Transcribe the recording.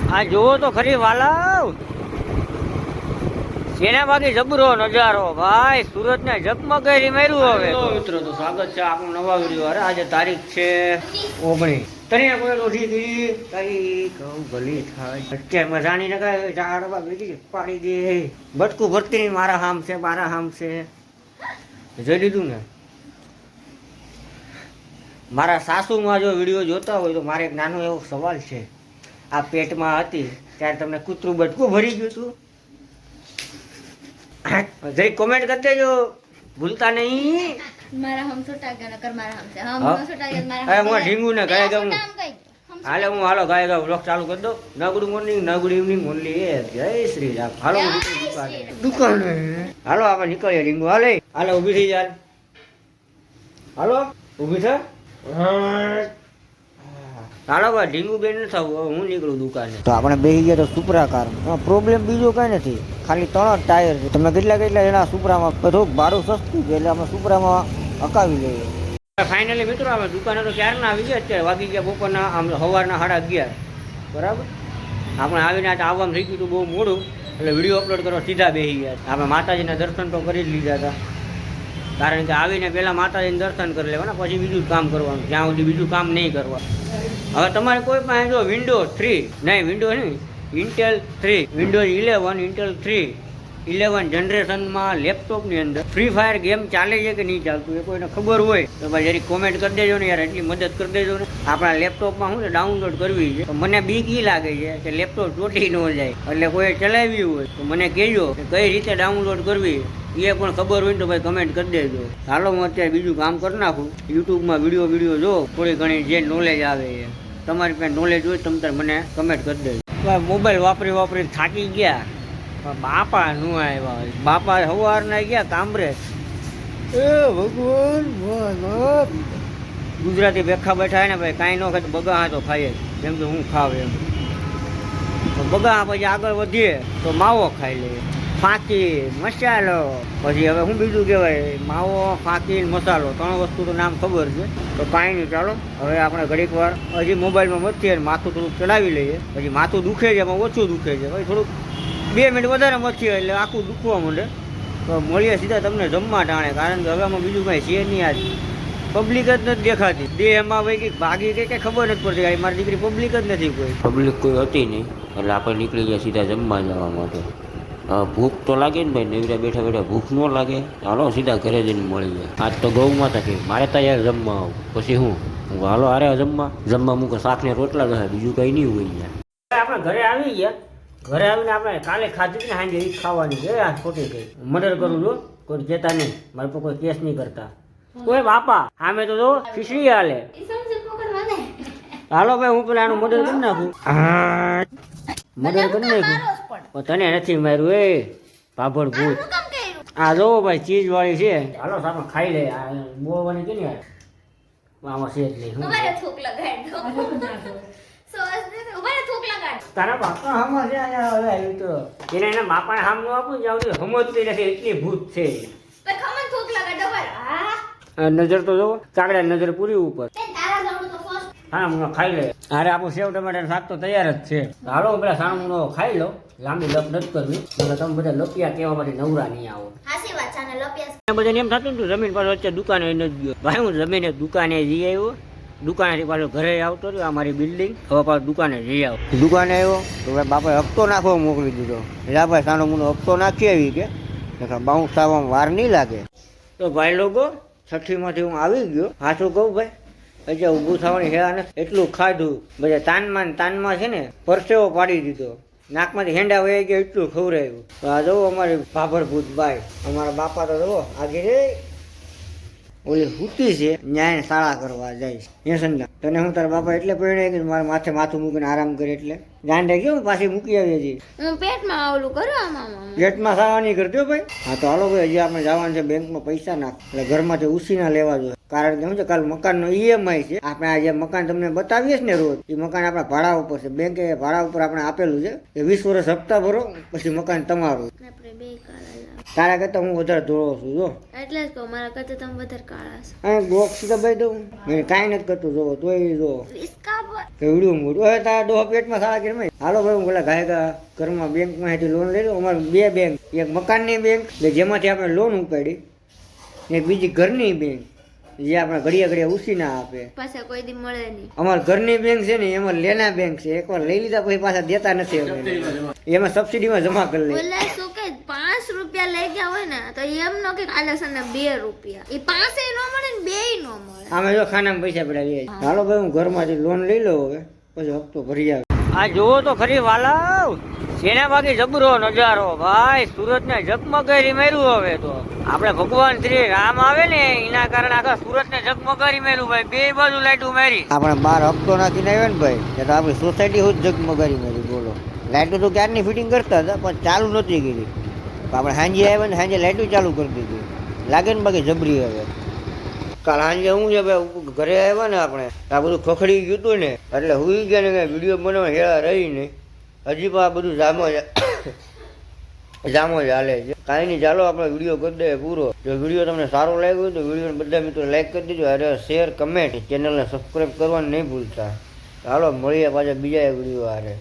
આ જોવો તો ખરી વાલાવ, જેના બાકી જબરો નજારો ભાઈ, સુરત ને જગમગાઈ માર્યું. હવે મિત્રો તો સ્વાગત છે આપણું નવા વિડીયો. અરે આજે તારીખ છે 19. તને કોઈ રોજી દી તારીખ ભલી થાય અત્યારમાં જાણીને કઈ ચાડવા બીજી પાડી દે. બટકું ભરતી નહીં, મારા હામ છે મારા હામ છે. જોઈ લીધું ને? મારા સાસુમાં જો વિડીયો જોતા હોય તો મારે એક નાનો એવો સવાલ છે. આ પેટમાં હતી ત્યારે તમને કૂતરું બટકું ભરી ગયું હતું? જઈ કોમેન્ટ કરી દેજો, ભૂલતા નહીં. મારા હમ છોટા ગયા નકર મારા હમ છે હમ છોટા ગયા મારા હમ. હું ઢીંગુ ને ગાય ગાઉં. હાલે હું હાલો ગાય ગાઉં વ્લોગ ચાલુ કરી દો. ન ગુડ મોર્નિંગ ન ગુડ ઇવનિંગ ઓનલી એ જય શ્રી રામ. હાલો દુકાને હાલો આપણે નીકળીએ. ઢીંગુ હાલે હાલો ઊભી થઈ જાય. હાલો ઊભી થા. હાલો ભાઈ ઢીંગુ બેન ન થવું, હું નીકળું દુકાને. તો આપણે બેસી ગયા તો સુપરા કાર. પ્રોબ્લેમ બીજો કઈ નથી, ખાલી 3 જ ટાયર છે. તમે કેટલા જણા સુપરામાં, થોડુંક ભાડું સસ્તું છે એટલે અમે સુપરામાં અકાવી લઈએ. ફાઇનલી મિત્રો અમે દુકાને તો ક્યારના આવી ગયા. અત્યારે વાગી ગયા બપોરના આમ સવારના 11:30 બરાબર. આપણે આવીને આવવાનું થઈ ગયું હતું બહુ મોડું, એટલે વિડીયો અપલોડ કરવા સીધા બેસી ગયા. આપણે માતાજીના દર્શન તો કરી જ લીધા હતા, કારણ કે આવીને પહેલાં માતાજીને દર્શન કરી લેવાના, પછી બીજું કામ કરવાનું, જ્યાં સુધી બીજું કામ નહીં કરવા. હવે તમારે કોઈ પાસે જો વિન્ડોઝ 3 નહીં, વિન્ડોઝ નહીં, ઇન્ટેલ 3, વિન્ડોઝ 11, ઇન્ટેલ 11 જનરેશનમાં લેપટોપની અંદર ફ્રી ફાયર ગેમ ચાલે છે કે નહીં ચાલતું એ કોઈને ખબર હોય તો ભાઈ જરી કોમેન્ટ કરી દેજો ને યાર, એટલી મદદ કરી દેજો ને. આપણા લેપટોપમાં શું છે ડાઉનલોડ કરવી છે, તો મને બીક એ લાગે છે કે લેપટોપ તૂટી ન જાય, એટલે કોઈ ચલાવ્યું હોય તો મને કહેજો કે કઈ રીતે ડાઉનલોડ કરવી એ પણ ખબર હોય તો ભાઈ કમેન્ટ કરી દેજો. હાલો હું અત્યારે બીજું કામ કરી નાખું, યુટ્યુબમાં વિડીયો જો થોડી ઘણી જે નોલેજ આવે એ. તમારી પાસે નોલેજ હોય તમે તાર મને કમેન્ટ કરી દેજો. મોબાઈલ વાપરી થાકી ગયા, બાપા નું આવ્યા. બાપા સવારના ગયા કામરે. એ ભગવાન ગુજરાતી બેઠા બેઠા ને ભાઈ કાંઈ ન ખાય તો બગા તો ખાઈએ, જેમ કે હું ખાવ એમ. તો બગા પછી આગળ વધીએ તો માવો ખાઈ લઈએ, ફાંકી મસાલો. પછી હવે શું બીજું કહેવાય, માવો ફાંકી મસાલો 3 વસ્તુ તો નામ ખબર છે. તો કાંઈ નહીં, ચાલો હવે આપણે ઘડીક વાર હજી મોબાઈલમાં મથીએ, માથું થોડુંક ચડાવી લઈએ. પછી માથું દુખે છે એમાં ઓછું દુખે છે, પછી થોડુંક 2 મિનિટ વધારે મથીએ એટલે આખું દુખવા માંડે. તો મળીએ સીધા તમને જમવા ટાણે, કારણ કે હવે આમાં બીજું કાંઈ છે નહીં. આજ પબ્લિક જ નથી દેખાતી. દેહમાં ભાઈ કંઈક ભાગી કંઈ ખબર નથી પડતી. મારી દીકરી પબ્લિક જ નથી, કોઈ પબ્લિક કોઈ હતી નહીં, એટલે આપણે નીકળી ગયા સીધા જમવા જવા માટે. ભૂખ તો લાગે ને ભાઈ, નવરા બેઠા બેઠા ભૂખ ન લાગે. હાલો સીધા ઘરે જઈને મળી જાય. આજ તો ગૌ માતા કે મારે તૈયાર જમવા આવું, પછી હું હાલો અરે જમવા મૂકે શાક ને રોટલા રહે, બીજું કંઈ નહીં હોય. આપણે ઘરે આવી ગયા, ઘરે આવીને આપણે કાલે ખાધી ને સાંજે એ ખાવાની છે. આ ખોટી કઈ મર્ડર કરું છું, કોઈ કહેતા નહીં, મારે પર કોઈ કેસ નહીં કરતા કોઈ. બાપા સામે તો જો ખીચડી હાલે. હાલો ભાઈ હું પેલા આનું મર્ડર કરી નાખું. મર્ડર કરી નાખું તને નથી માર્યું એ ભાભડ ભૂત. આ જોવો ભાઈ ચીજ વાળી છે. હાલો સામે ખાઈ લે. આ બોવાની કે નહીં આમાં છે જ નહીં. તારા બાપા હમા છે આવ્યું તો એને એના બાપાને હામ નો આપું જાવ તો સમજતી નથી, એટલી ભૂત છે. નજર તો જોવો, કાકડા નજર પૂરી ઉપર. હા હું ખાઈ લે. અરે આપણું સેવ ટમાટર શાક તો તૈયાર જ છે. હાલો પેલા સાણું ખાઈ લો, લાંબી લપ નથી કરવી. તમે બધા લપિયા કહેવા માટે નવરા નહીં આવો. બધાને એમ થતું હતું જમીન પાછો વચ્ચે દુકાને નથી ગયો. ભાઈ હું જમીને દુકાને જઈ આવ્યો, દુકાનેથી પાછો ઘરે આવતો રહ્યો. અમારી બિલ્ડિંગ હવે પાછો દુકાને જઈ આવો. દુકાને આવ્યો તો ભાઈ બાપાએ હપ્તો નાખવો મોકલી દીધો. એટલે ભાઈ સાનો મુનો હપ્તો નાખી આવી કે બાઉન્સ થવામાં વાર નહીં લાગે. તો ભાઈ લોકો 6ઠીમાંથી હું આવી ગયો. હાથું કહું ભાઈ હજી ઊભું થવાની હેરા નથી, એટલું ખાધું. બધા તાનમાં છે ને પરસેવો પાડી દીધો, નાકમાંથી હેંડા વહી ગયા એટલું ખવડાવ્યું. તો આ જુઓ અમારી ભાભરભૂત બાઈ, અમારા બાપા તો જુઓ આગે રે ઓલી હુતી છે, ન્યાય શાળા કરવા જાય છે. તને હું તારા બાપા એટલે પહેણે કે મારા માથે માથું મૂકીને આરામ કરે, એટલે ગાંડે કેવું પાછી મૂકી આવીએ છીએ. પેટમાં ઓલું કરું, પેટમાં સાવા નહીં કરતો ભાઈ. હા તો હાલો ભાઈ હજી આપણે જવાનું છે બેંકમાં પૈસા નાખ, એટલે ઘરમાંથી ઉસીના લેવા જોઈએ. કારણ કે શું છે કાલ મકાનનો EMI છે. આપણે આ જે મકાન તમને બતાવીએ ને રોજ, એ મકાન આપણા ભાડા ઉપર છે. બેંકે ભાડા ઉપર આપણે આપેલું છે કે 20 વર્ષ હપ્તા ભરો પછી મકાન તમારું. તારા કરતા હું વધારે ધોળો છું જો એટલે જ કહું મારા કરતા તમે વધારે કાળા છો અને બોક્સ દબાઈ દઉં મેં કાંઈ નથી કરતું જોવો તોય જો વિસ્કા પર કેવડું મોટું હવે તારા ડોહા પેટમાં સારા કે નહીં હાલો ભાઈ હું પેલા ગાયકા ઘરમાં બેંકમાંથી લોન લઈ લો અમારે બે બેંક એક મકાનની બેંક એટલે જેમાંથી આપણે લોન ઉપાડી ને એક બીજી ઘરની બેંક જે આપણે ઘડિયા ઘડિયા ઉછી ના આપે પાછા કોઈ દી મળે નહીં અમારી ઘરની બેંક છે ને એમાં લેના બેંક છે એકવાર લઈ લીધા પછી પાછા દેતા નથી અમે એમાં સબસિડીમાં જમા કરી લે બોલે શું કે 5 રૂપિયા લઈ ગયા હોય ને તો એમ નો કે કાલે છે ને 2 રૂપિયા એ 5 નો મળે ને 2 નો મળે આમે જો ખાનામાં પૈસા પડ્યા લે હાલો ભાઈ હું ઘરમાંથી લોન લઈ લઉં હવે પછી હપ્તો ભરી આવે આ જોવો તો ખરી વાલા સેના બાકી જબરો નજારો ભાઈ સુરત ને જગમગારી માર્યું હવે તો આપણે ભગવાન શ્રી રામ આવે ને એના કારણે આખા સુરત ને જગમગારી માર્યું ભાઈ બે બાજુ લાઈટો મારી આપણે બાર હપ્તો નાખીને આવ્યા ને ભાઈ એટલે આપણી સોસાયટી હું જગમગારી મારી બોલો લાઈટો તો ક્યારની ફિટિંગ કરતા હતા પણ ચાલુ નહોતી કરી આપણે સાંજે આવ્યા ને સાંજે લાઈટો ચાલુ કરી દીધી લાગે ને બાકી જબરી હવે કાલ સાંજે હું છે ભાઈ ઘરે આવ્યા ને આપણે આ બધું ખખડી ગયું હતું ને એટલે હુઈ ગયા ને કાંઈ વિડીયો બનાવવા હેળા રહી ને હજી પણ આ બધું જામો જ હાલે છે કાંઈ નહીં ચાલો આપણે વિડીયો કરી દઈએ પૂરો જો વિડીયો તમને સારો લાગ્યો હોય તો વિડીયોને બધા મિત્રો લાઈક કરી દેજો અરે શેર કમેન્ટ ચેનલને સબસ્ક્રાઈબ કરવાનું નહીં ભૂલતા ચાલો મળીએ પાછા બીજા વિડીયો હારે